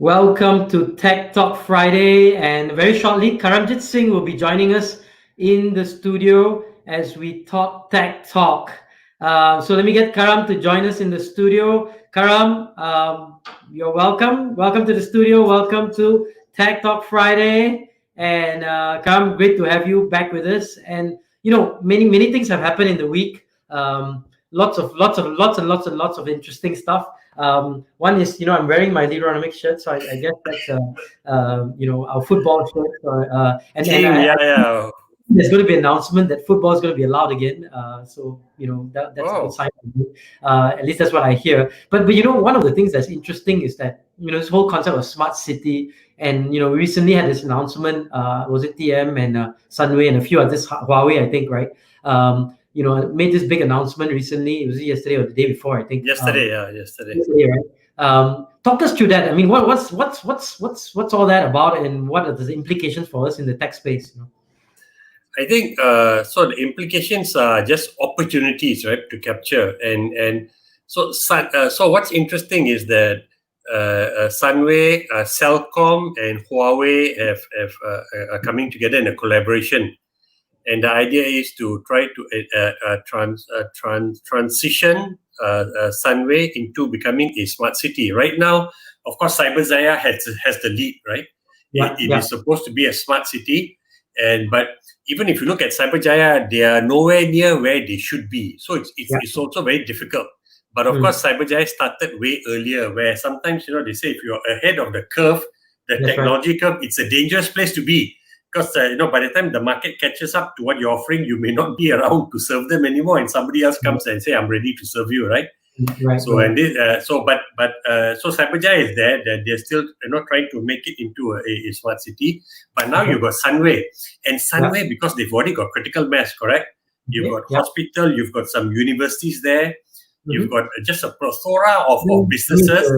Welcome to Tech Talk Friday, and very shortly, Karamjit Singh will be joining us in the studio as we talk Tech Talk. So let me get Karam to join us in the studio. Karam, you're welcome. Welcome to the studio. Welcome to Tech Talk Friday. And Karam, great to have you back with us. And many things have happened in the week. Lots of interesting stuff. One is, I'm wearing my Deuteronomic shirt, so I guess that's our football shirt. And Team, yeah. there's going to be an announcement that football is going to be allowed again. So that's a good Oh, sign. At least that's what I hear. But one of the things that's interesting is that this whole concept of smart city, and we recently had this announcement. Was it TM and Sunway and a few others, Huawei, I think, right? Made this big announcement recently. It was yesterday or the day before, I think. yesterday. Right? Talk us through that. I mean, what's all that about, and what are the implications for us in the tech space? I think so. The implications are just opportunities, right, to capture. And so what's interesting is that Sunway, Cellcom, and Huawei are coming together in a collaboration. And the idea is to try to transition Sunway into becoming a smart city. Right now, of course, Cyberjaya has the lead, right? It is supposed to be a smart city, but even if you look at Cyberjaya, they are nowhere near where they should be. So it's also very difficult. But of course, Cyberjaya started way earlier, where sometimes they say if you're ahead of the curve, the technology curve, it's a dangerous place to be. Because by the time the market catches up to what you're offering, you may not be around to serve them anymore, and somebody else comes and say, "I'm ready to serve you," right? So Cyberjaya is there. They're still trying to make it into a smart city. But now you've got Sunway, and Sunway because they've already got critical mass, correct? You've got hospital, you've got some universities there, you've got just a plethora of businesses,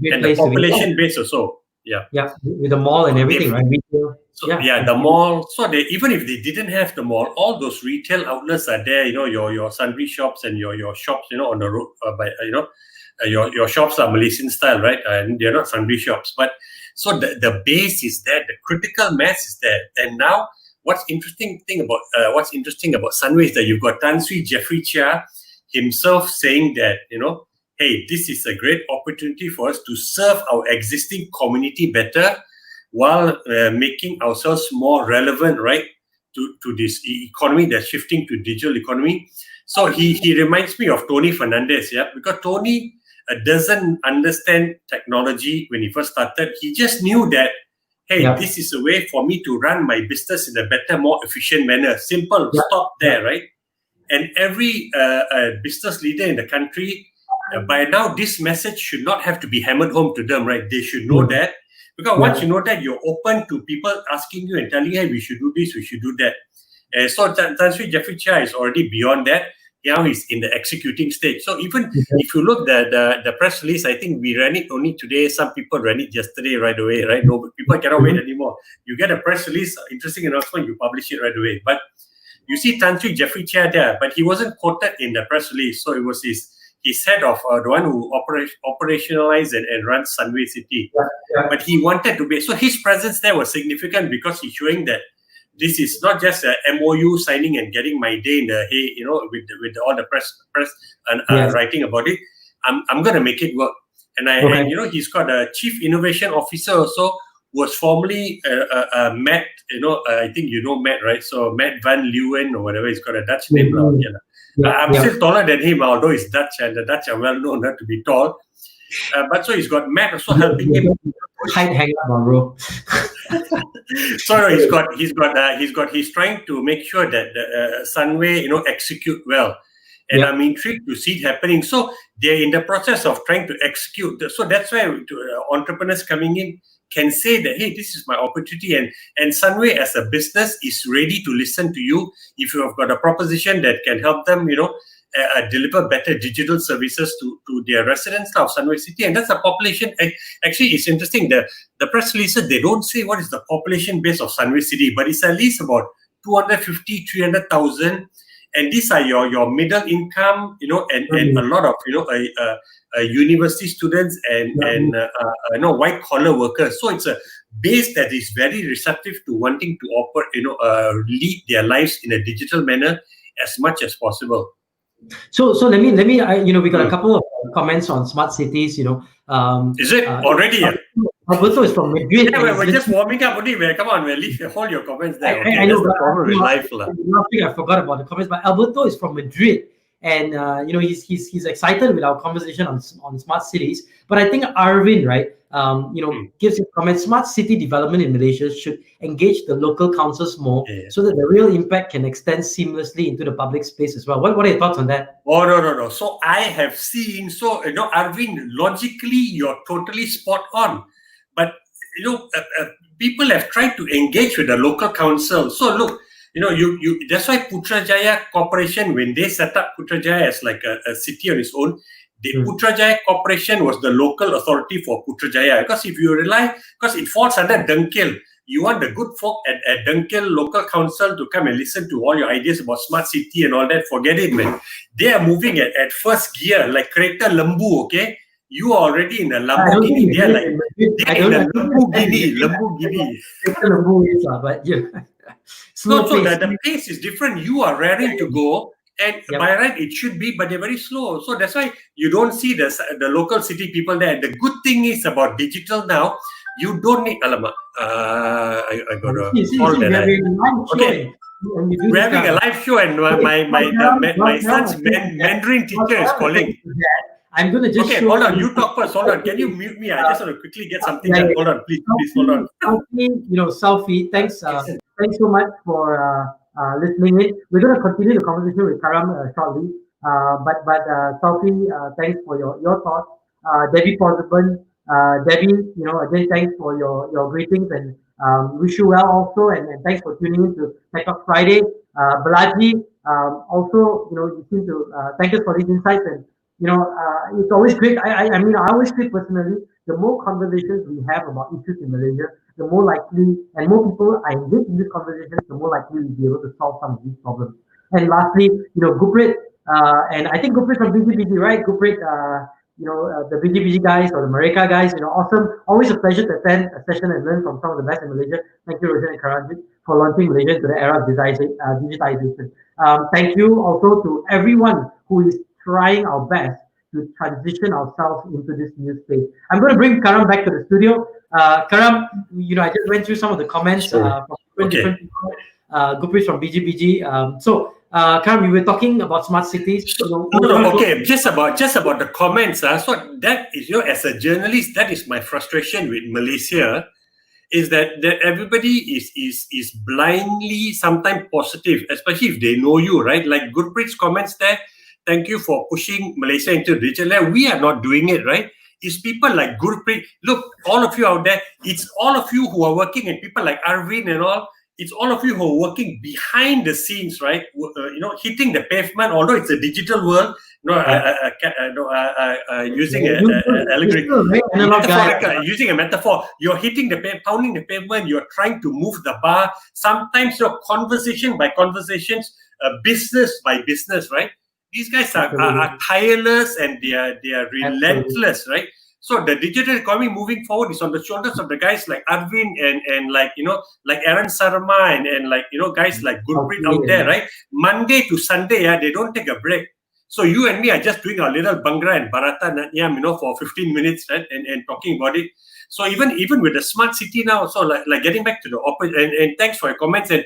and the population base also. Yeah, with the mall and everything, right? Retail. The mall. So even if they didn't have the mall, all those retail outlets are there. Your sundry shops and your shops, on the road. Your shops are Malaysian style, right? And they're not sundry shops. But so the base is there, the critical mass is there. And now, what's interesting about Sunway is that you've got Tan Sri Jeffrey Chia himself saying that hey, this is a great opportunity for us to serve our existing community better while making ourselves more relevant, right, to this economy that's shifting to digital economy. So he reminds me of Tony Fernandez, because Tony doesn't understand technology when he first started. He just knew that, hey, this is a way for me to run my business in a better, more efficient manner. Simple, stop there, right? And every business leader in the country, by now, this message should not have to be hammered home to them, right? They should know that. Because once you know that, you're open to people asking you and telling you, hey, we should do this, we should do that. So Tan Sri Jeffrey Chia is already beyond that. Now he's in the executing stage. So even if you look at the press release, I think we ran it only today. Some people ran it yesterday right away, right? No, people cannot wait anymore. You get a press release, interesting announcement, you publish it right away. But you see Tan Sri Jeffrey Chia there, but he wasn't quoted in the press release. So it was his head of the one who operationalized and runs Sunway City. But he wanted to be, so his presence there was significant because he's showing that this is not just a MOU signing and getting my day in the hay, with all the press and writing about it. I'm going to make it work. And he's got a chief innovation officer also, who was formerly Matt, I think Matt, right? So Matt Van Leeuwen or whatever, he's got a Dutch name now. I'm still taller than him, although he's Dutch, and the Dutch are well known to be tall. But so he's got Matt also helping him. Height hang up, bro. So he's trying to make sure that Sunway execute well, and I'm intrigued to see it happening. So they're in the process of trying to execute. So that's why entrepreneurs coming in can say that, hey, this is my opportunity, and Sunway as a business is ready to listen to you if you have got a proposition that can help them, deliver better digital services to their residents of Sunway City. And that's a population. Actually, it's interesting. The press releases, they don't say what is the population base of Sunway City, but it's at least about 250, 300,000. And these are your middle income, and a lot of, university students and white collar workers. So it's a base that is very receptive to wanting to lead their lives in a digital manner as much as possible. So let me we got a couple of comments on smart cities. Is it already? Alberto is from Madrid. Yeah, we're just warming up only. Come on, we'll leave hold your comments there. Okay, I know, that's the problem with life. Last week I forgot about the comments, but Alberto is from Madrid, and he's excited with our conversation on smart cities. But I think Arvin, right, gives his comments. Smart city development in Malaysia should engage the local councils more, so that the real impact can extend seamlessly into the public space as well. What are your thoughts on that? Oh, no. So I have seen. So Arvin, logically, you're totally spot on. But people have tried to engage with the local council. So look, you that's why Putrajaya Corporation, when they set up Putrajaya as like a city on its own, the Putrajaya Corporation was the local authority for Putrajaya. Because if you because it falls under Dengkil, you want the good folk at Dengkil local council to come and listen to all your ideas about smart city and all that. Forget it, man. They are moving at first gear, like Kereta Lembu, okay? You are already in a Lamborghini. They're in a Lamborghini. But yeah. So the pace is different. You are raring to go, and by right it should be, but they're very slow. So that's why you don't see the local city people there. The good thing is about digital now, you don't need alamak. I got a call that. Okay. We're having a live show, and my son's Mandarin teacher is calling. I'm going to just hold on. You talk first. Hold on. Can you mute me? I just want to quickly get something done. Hold on, please hold on. Selfie, thanks so much for listening in. We're going to continue the conversation with Karam shortly. But Selfie, thanks for your thoughts. Debbie Posibon, Debbie, again, thanks for your greetings and wish you well also. And thanks for tuning in to TechTalk Friday. Balaji, also, you seem to thank us for these insights and. It's always great. I always feel personally, the more conversations we have about issues in Malaysia, the more likely and more people are engaged in these conversations, the more likely we'll be able to solve some of these problems. And lastly, Guprit, and I think Guprit from BGBG, right? Guprit, the BGBG guys or the Mereka guys, awesome. Always a pleasure to attend a session and learn from some of the best in Malaysia. Thank you, Roshan and Karanjit, for launching Malaysia to the era of digitization. Thank you also to everyone who is trying our best to transition ourselves into this new space. I'm going to bring Karam back to the studio. Karam, I just went through some of the comments from different people. Guprit from BGBG. Karam, you were talking about smart cities. Okay, just about the comments. So that is, as a journalist, that is my frustration with Malaysia, is that everybody is blindly sometimes positive, especially if they know you, right? Like Gurpreet's comments there. Thank you for pushing Malaysia into digital layer. We are not doing it, right? It's people like Gurpreet. Look, all of you out there, it's all of you who are working, and people like Arvin and all, it's all of you who are working behind the scenes, right? Hitting the pavement, although it's a digital world, using using a metaphor, you're hitting pounding the pavement, you're trying to move the bar. Sometimes conversation by conversations, business by business, right? These guys are tireless and they are relentless, right? So the digital economy moving forward is on the shoulders of the guys like Arvin and like Aaron Sarma and guys like Gurpreet out there, right? Monday to Sunday, they don't take a break. So you and me are just doing our little Bhangra and Bharata Natyam, for 15 minutes, right? And talking about it. So even with the smart city now, so like getting back to the and thanks for your comments and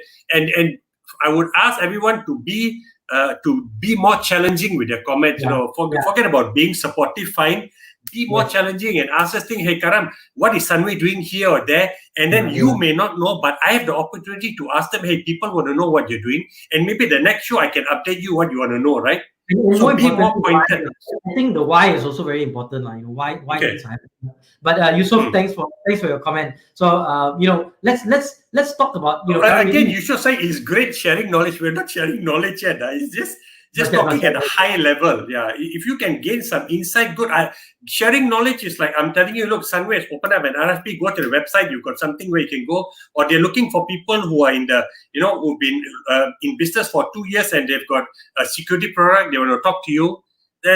I would ask everyone to be more challenging with their comments. Forget about being supportive, fine. Be more challenging and ask us, hey Karam, what is Sunway doing here or there? And then you may not know, but I have the opportunity to ask them, hey, people want to know what you're doing. And maybe the next show I can update you what you want to know, right? So be more pointed. I think the why is also very important. Why things happen. But Yusuf, thanks for your comment. So let's talk about again. You should say it's great sharing knowledge. We're not sharing knowledge yet. It's just talking at a high level. Yeah, if you can gain some insight, good. Sharing knowledge is like I'm telling you. Look, Sunway has opened up an RFP. Go to the website. You've got something where you can go. Or they're looking for people who are in the who've been in business for 2 years and they've got a security product. They want to talk to you.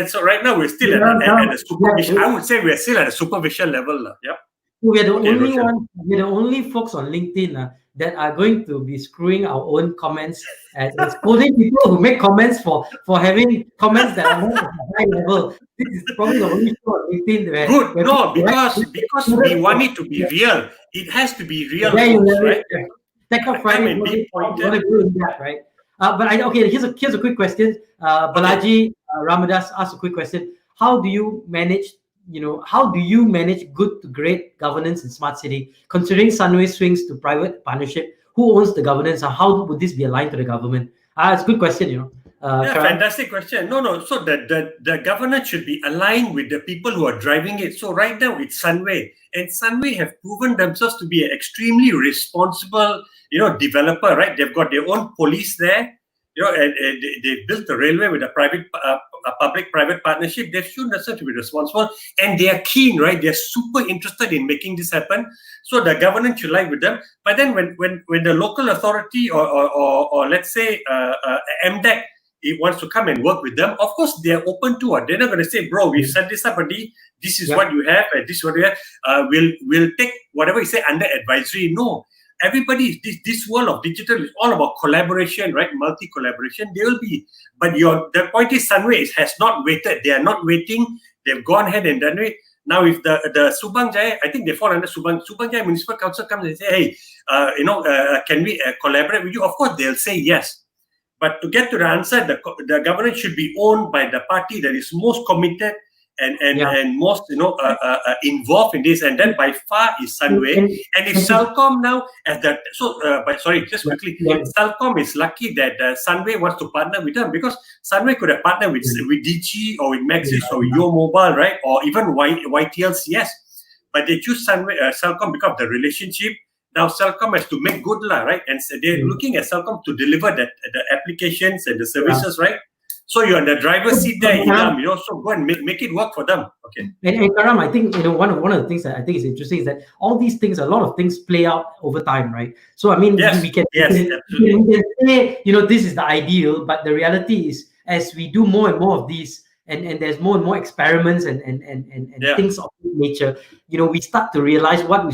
So right now we're still at a supervision. I would say we're still at a supervision level. Yeah. We're the Okay, only Roshan. one. We're the only folks on LinkedIn that are going to be screwing our own comments and exposing people who make comments for having comments that are not at a high level. This is probably the only show on LinkedIn Good. where No, people because we want it to be real. It has to be real, there you folks, have right? it. TechTalk Come Friday and was be it? You want pointed. to go in that, right? But okay. Here's a quick question. Okay. Balaji Ramadas asked a quick question. How do you manage? How do you manage good to great governance in smart city, considering Sunway swings to private partnership? Who owns the governance, and how would this be aligned to the government? It's a good question. Yeah, Karan? fantastic question. No. So the governance should be aligned with the people who are driving it. So right now it's Sunway, and Sunway have proven themselves to be an extremely responsible, developer. Right? They've got their own police there. And they built the railway with a public-private partnership. They've shown themselves to be responsible, and they are keen. Right? They're super interested in making this happen. So the governance should lie with them. But then when the local authority or let's say MDEC, it wants to come and work with them, of course they're open to it. They're not going to say, bro, we've set this up already. This is what you have, and this is what you have. We'll take whatever you say under advisory. No, everybody, this world of digital is all about collaboration, right? Multi-collaboration. They will be, but the point is, Sunway has not waited. They are not waiting. They've gone ahead and done it. Now, if the Subang Jaya, I think they fall under Subang Jaya Municipal Council comes and say, hey, can we collaborate with you? Of course, they'll say yes. But to get to the answer, the government should be owned by the party that is most committed and most involved in this, and that by far is Sunway. And if Celcom now just quickly, Celcom is lucky that Sunway wants to partner with them, because Sunway could have partnered with Digi or with Maxis or with Yo Mobile, right, or even YTLCS, but they choose Celcom because of the relationship. Now Celcom has to make good, right? And so they're looking at Celcom to deliver the applications and the services, right? So you're in the driver's seat there, so go and make it work for them. Okay. And Karam, I think one of the things that I think is interesting is that all these things, a lot of things play out over time, right? So I mean, we can say, this is the ideal, but the reality is, as we do more and more of these, and there's more and more experiments and things of this nature, we start to realize what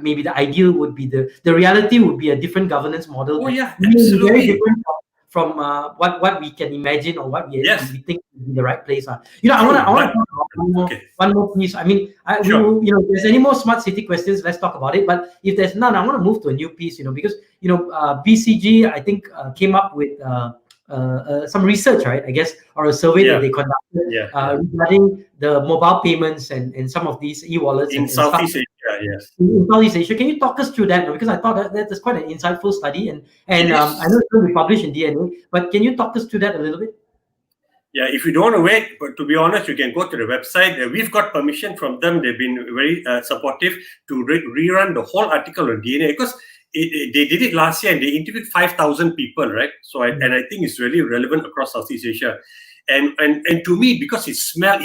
maybe the ideal would be. The reality would be a different governance model. Oh yeah, absolutely. Very different from what we can imagine or what we think would be the right place. I want to talk one more piece. I mean, if there's any more smart city questions, let's talk about it. But if there's none, I want to move to a new piece. Because BCG, I think, came up with some research, right? I guess, or a survey that they conducted regarding the mobile payments and some of these e-wallets in Southeast Asia. Yes. In Southeast Asia, can you talk us through that? Because I thought that is quite an insightful study, and I know it's going to be published in DNA. But can you talk us through that a little bit? Yeah, if you don't want to wait, but to be honest, you can go to the website. We've got permission from them. They've been very supportive to rerun the whole article on DNA, because they did it last year and they interviewed 5,000 people, right? So I think it's really relevant across Southeast Asia. And to me, because it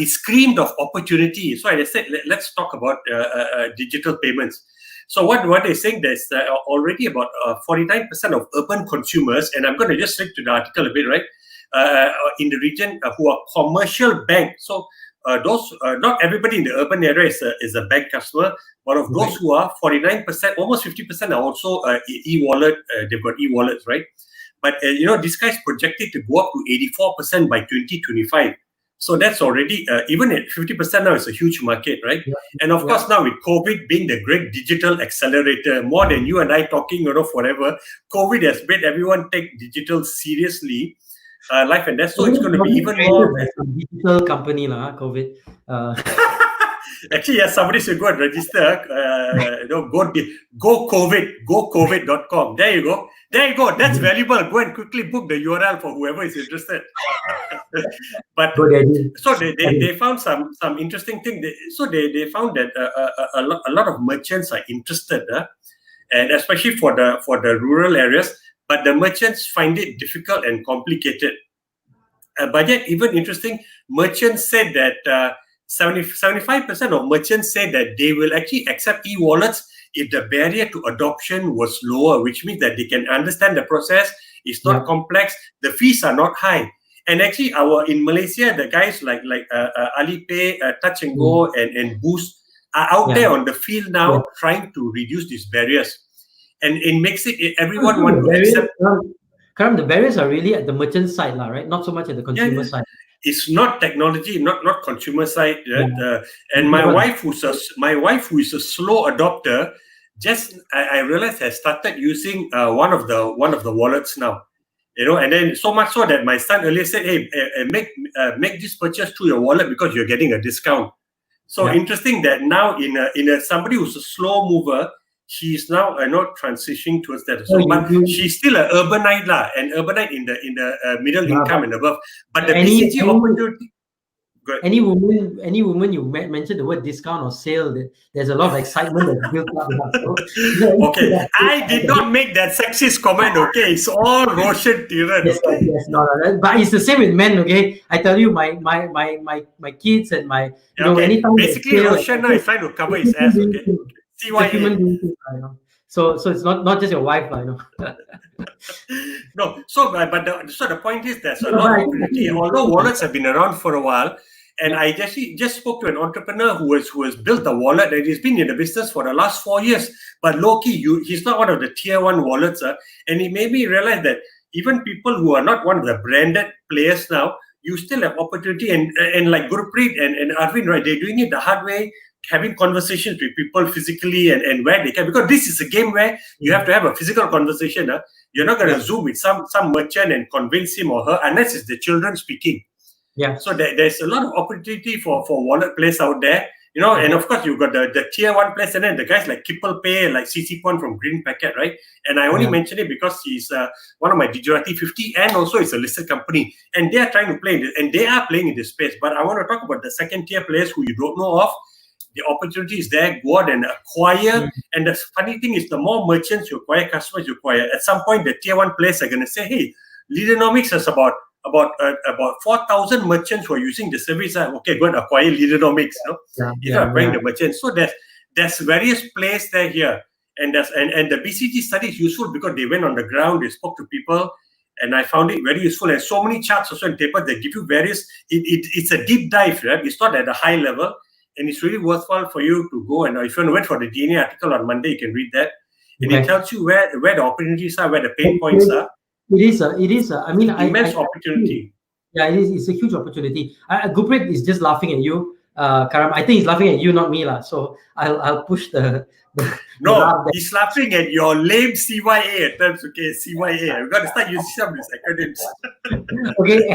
screamed of opportunity. So I said, let's talk about digital payments. So what they're saying, there's already about 49% of urban consumers, and I'm going to just link to the article a bit, right? In the region who are commercial bank. So those not everybody in the urban area is a bank customer, but of those who are 49%, almost 50% are also e-wallet. They've got e-wallets, right? But this guy's projected to go up to 84% by 2025. So that's already even at 50% now, it's a huge market, right? And of course now with COVID being the great digital accelerator, more than you and I talking forever, COVID has made everyone take digital seriously. Life and death. So it's going to be even more. Digital company, COVID. Actually, yes, somebody should go and register. Go COVID.com. There you go. That's valuable. Go and quickly book the URL for whoever is interested. But so they found some interesting thing. They found that a lot of merchants are interested, and especially for the rural areas. But the merchants find it difficult and complicated. But yet, even interesting, merchants said that 75% of merchants say that they will actually accept e-wallets if the barrier to adoption was lower, which means that they can understand the process. It's not complex. The fees are not high. And actually, in Malaysia, the guys like Alipay, Touch and Go, and Boost are out there on the field now trying to reduce these barriers, and it makes everyone want to accept. Karam, the barriers are really at the merchant side, lah, right? Not so much at the consumer side. It's not technology, not consumer side. Right? And my wife, who is a slow adopter, I realized has started using one of the wallets now. And then so much so that my son earlier said, "Hey, make this purchase through your wallet because you're getting a discount." So interesting that now in a somebody who's a slow mover, she's now not transitioning towards that. So, but she's still an urbanite lah, an urbanite in the middle income and above. But the BCG opportunity. Any woman you mentioned the word discount or sale, there's a lot of excitement that's built up. Okay, I did not make that sexist comment. Okay, it's all Roshan Tiran. Yes, but it's the same with men. Okay, I tell you, my kids and my anytime basically Roshan now is trying to cover his ass. Okay, CYA. So it's not just your wife, No, so the point is there's a lot of opportunity. Although wallets have been around for a while. And I just spoke to an entrepreneur who has built a wallet, and he's been in the business for the last 4 years. But low-key, he's not one of the tier 1 wallets. And he made me realize that even people who are not one of the branded players now, you still have opportunity. And like Gurpreet and Arvind, right, they're doing it the hard way, having conversations with people physically and where they can. Because this is a game where you have to have a physical conversation. You're not going to Zoom with some merchant and convince him or her unless it's the children speaking. Yeah. So there's a lot of opportunity for wallet players out there, and of course you've got the tier 1 players, and then the guys like Kipple Pay, like CC Pon from Green Packet, right? And I only mention it because he's one of my Gujarati 50, and also it's a listed company, and they are trying to play and they are playing in this space. But I want to talk about the second tier players who you don't know of. The opportunity is there. Go out and acquire. And the funny thing is, the more merchants you acquire, customers you acquire, at some point the tier 1 players are going to say, "Hey, Leadernomics has about 4,000 merchants who are using the service. Okay, go and acquire Leadernomics. Acquiring the merchants." So there's various plays there here, and the BCG study is useful because they went on the ground, they spoke to people, and I found it very useful. And so many charts also and papers that give you various. It's a deep dive, right? It's not at a high level, and it's really worthwhile for you to go. And if you want to wait for the DNA article on Monday, you can read that, and it tells you where the opportunities are, where the pain points are. It is. I mean, immense opportunity. Yeah, it is. It's a huge opportunity. Gurpreet is just laughing at you, Karam. I think he's laughing at you, not me, lah. So I'll push the no, he's laughing at your lame CYA terms. Okay, CYA. We've got to start using some of these acronyms. Okay,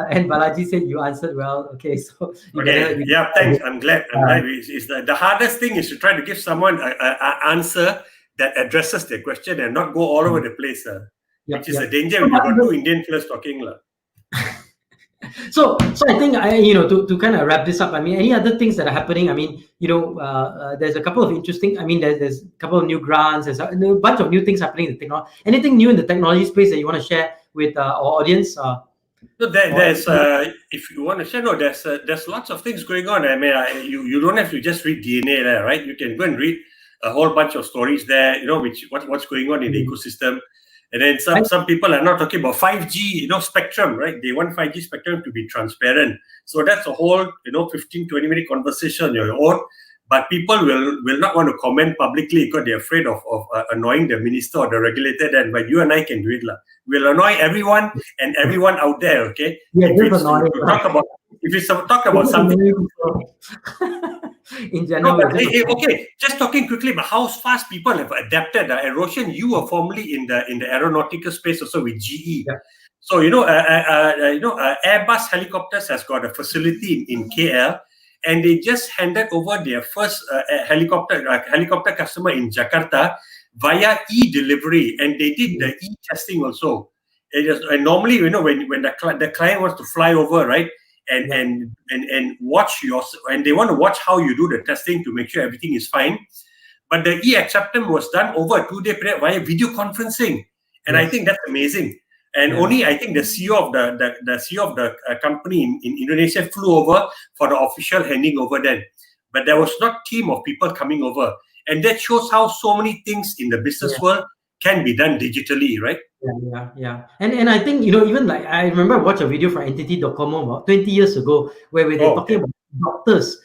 and Balaji said you answered well. Okay, so thanks. I'm glad. It's the hardest thing is to try to give someone an answer that addresses their question and not go all over the place. Which is a danger when you've got two Indian fellas talking. So I think to kind of wrap this up, I mean, any other things that are happening? I mean, there's a couple of interesting. I mean, there's a couple of new grants. There's a bunch of new things happening in the technology. Anything new in the technology space that you want to share with our audience? So there's if you want to share, there's lots of things going on. I mean, you don't have to just read DNA there, right? You can go and read a whole bunch of stories there. What's going on in the ecosystem. And then some people are not talking about 5G, spectrum, right? They want 5G spectrum to be transparent. So that's a whole, 15, 20-minute conversation on your own. But people will not want to comment publicly because they're afraid of annoying the minister or the regulator. Then, but you and I can do it, lah. We'll annoy everyone and everyone out there. Okay. Yeah, if it's talk about something. In general, okay. Just talking quickly about how fast people have adapted. And Roshan, you were formerly in the aeronautical space also with GE. Yeah. So Airbus Helicopters has got a facility in KL, and they just handed over their first helicopter customer in Jakarta via e-delivery, and they did the e-testing also. And normally, when the client wants to fly over, right? And watch and they want to watch how you do the testing to make sure everything is fine. But the e-acceptance was done over a 2-day period via video conferencing, and I think that's amazing. And only I think the CEO of the CEO of the company in Indonesia flew over for the official handing over then, but there was not a team of people coming over, and that shows how so many things in the business world can be done digitally, right? Yeah. And I think, even like I remember I watched a video from entity.com about 20 years ago where they're Oh, talking okay. about doctors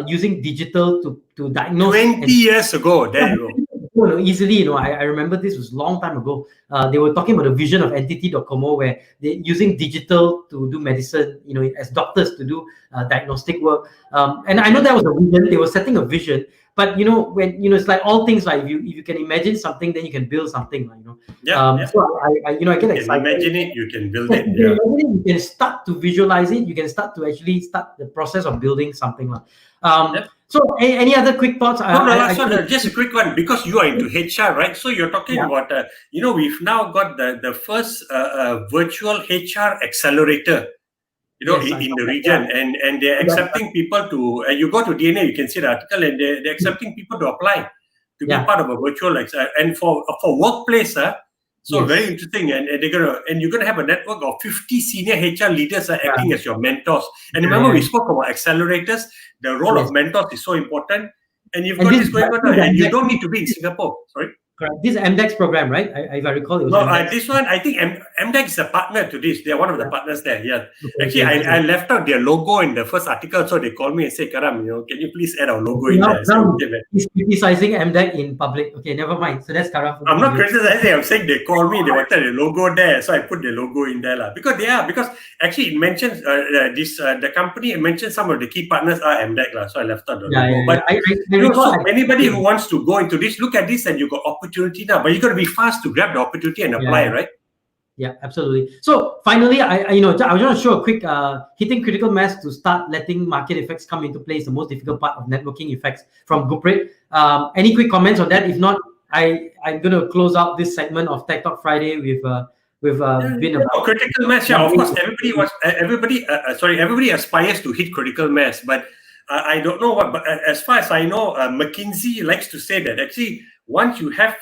using digital to diagnose 20 and years ago, there you go. easily. I remember this was a long time ago. They were talking about the vision of entity.com where they're using digital to do medicine, as doctors to do diagnostic work. And I know that was a vision. They were setting a vision. But when it's like all things, like if you can imagine something, then you can build something. Yeah, yeah. So I get You can excited. imagine it, you can build Yes, it. Yeah. you can start to visualize it. You can start to actually start the process of building something. Yep. So any other quick thoughts? No, the last one, just a quick one, because you are into HR, right? So you're talking Yeah. about, we've now got the first virtual HR accelerator, Yes, I in saw the that. region, Yeah. and they're accepting people to. You go to DNA, you can see the article, and they're accepting people to apply to be Yeah. part of a virtual and for workplace. So very Yes. interesting, and you're gonna have a network of 50 senior HR leaders Yeah. acting as your mentors. And remember, Yeah. we spoke about accelerators. The role Yes. of mentors is so important, and you've And got this this is going on now, and you don't need to be in Singapore. Sorry. correct. This is MDEX program, right? If I recall, it was No, MDEX. this one, I think MDEX is a partner to this. They're one of the Yeah. partners there. Yeah. Okay, Actually, okay. I left out their logo in the first article, so they called me and said, Karam, can you please add our logo in Now, there? I said, now okay, man. he's criticizing MDEC in public. Okay, never mind. So that's Karam. I'm not criticizing. I'm saying they called me. They wanted the logo there, so I put the logo in there, because actually it mentions the company. It mentions some of the key partners are MDEC, so I left out the Yeah, logo. yeah. But I recall. so anybody who wants to go into this, look at this, and you got opportunity now. But you got to be fast to grab the opportunity and apply, right? Yeah, absolutely. So finally, I was going to show a quick hitting critical mass to start letting market effects come into place. The most difficult part of networking effects from Guprit. Any quick comments on that? If not, I'm going to close out this segment of Tech Talk Friday with been about critical mass. Yeah, of course, everybody aspires to hit critical mass, but I don't know what. But as far as I know, McKinsey likes to say that actually once you have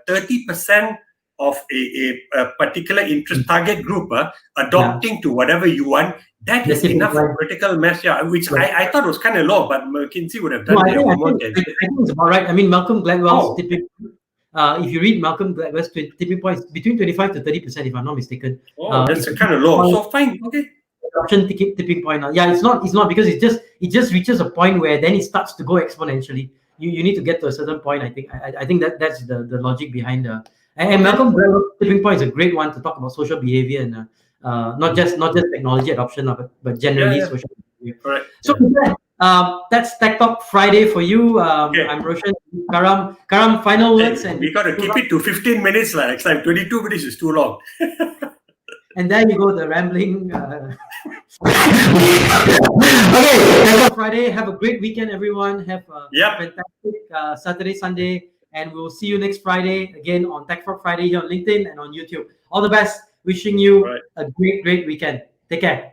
30% of a particular interest target group adopting to whatever you want, that is enough for critical mass. Yeah, which I thought was kind of low, but McKinsey would have done their homework. I think it's about right. I mean, Malcolm Gladwell's tipping. If you read Malcolm Gladwell's tipping points, between 25 to 30%, if I'm not mistaken. That's kind of low. So fine, okay. Adoption tipping point. Yeah, it's not because it just reaches a point where then it starts to go exponentially. You need to get to a certain point. I think that's the logic behind the. And Malcolm Gladwell's tipping point is a great one to talk about social behavior and not just technology adoption, but generally social behavior. Correct. So that's Tech Talk Friday for you. I'm Roshan. Karam, final words. And we got to keep it to 15 minutes next time. 22 minutes is too long. And there you go, the rambling. Okay, Tech Talk Friday. Have a great weekend, everyone. Have a fantastic Saturday, Sunday. And we'll see you next Friday again on Tech Talk Friday here on LinkedIn and on YouTube. All the best. Wishing you a great weekend. Take care.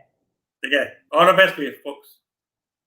Take care. All the best to you, folks.